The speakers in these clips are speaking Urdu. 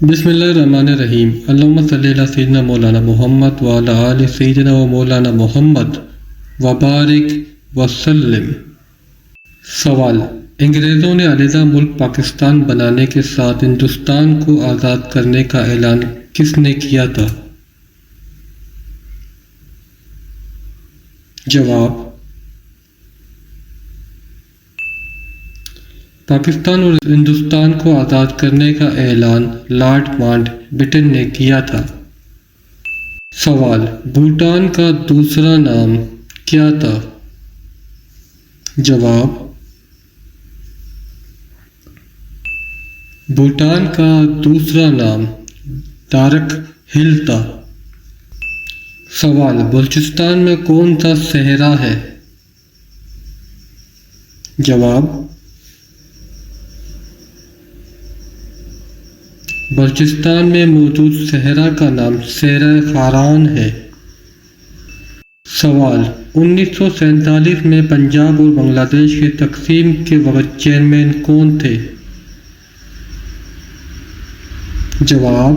بسم اللہ الرحمن الرحیم۔ اللہم صلی علی سیدنا مولانا محمد وعلی آل سیدنا و مولانا محمد وبارک وسلم۔ سوال: انگریزوں نے علیحدہ ملک پاکستان بنانے کے ساتھ ہندوستان کو آزاد کرنے کا اعلان کس نے کیا تھا؟ جواب: پاکستان اور ہندوستان کو آزاد کرنے کا اعلان لارڈ ماؤنٹ بیٹن نے کیا تھا۔ سوال: بھوٹان کا دوسرا نام کیا تھا؟ جواب: بھوٹان کا دوسرا نام دارک ہل تھا۔ سوال: بلوچستان میں کون سا صحرا ہے؟ جواب: بلوچستان میں موجود صحرا کا نام صحرا خاران ہے۔ سوال: 1947 میں پنجاب اور بنگلہ دیش کی تقسیم کے وقت چیئرمین کون تھے؟ جواب: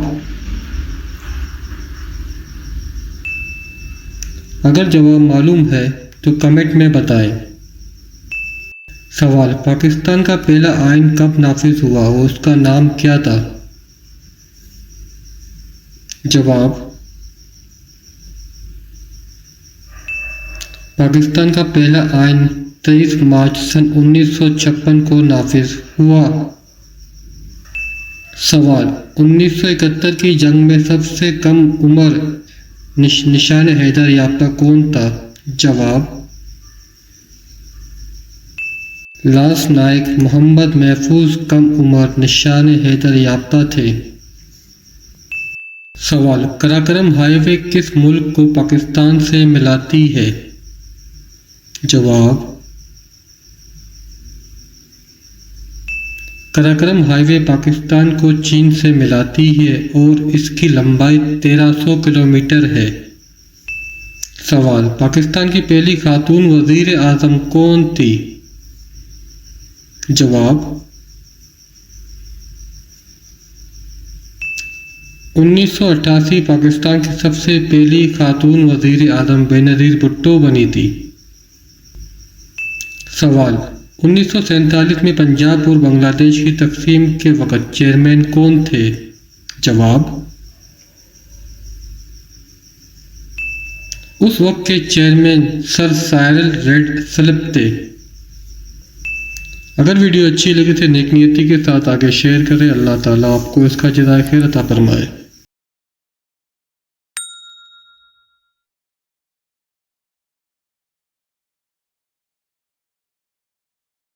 اگر جواب معلوم ہے تو کمنٹ میں بتائیں۔ سوال: پاکستان کا پہلا آئین کب نافذ ہوا اور اس کا نام کیا تھا؟ جواب: پاکستان کا پہلا آئین 23 مارچ سن 1956 کو نافذ ہوا۔ سوال: 1971 کی جنگ میں سب سے کم عمر نشان حیدر یافتہ کون تھا؟ جواب: لاس نائک محمد محفوظ کم عمر نشان حیدر یافتہ تھے۔ سوال: قراقرم ہائی وے کس ملک کو پاکستان سے ملاتی ہے؟ جواب: قراقرم ہائی وے پاکستان کو چین سے ملاتی ہے اور اس کی لمبائی 1300 کلومیٹر ہے۔ سوال: پاکستان کی پہلی خاتون وزیر اعظم کون تھی؟ جواب: 1988 پاکستان کی سب سے پہلی خاتون وزیر اعظم بینظیر بھٹو بنی تھی۔ سوال: 1947 میں پنجاب اور بنگلہ دیش کی تقسیم کے وقت چیئرمین کون تھے؟ جواب: اس وقت کے چیئرمین سر سائرل ریڈ سلپ تھے۔ اگر ویڈیو اچھی لگے تو نیک نیتی کے ساتھ آگے شیئر کریں۔ اللہ تعالیٰ آپ کو اس کا جزائے خیر عطا فرمائے۔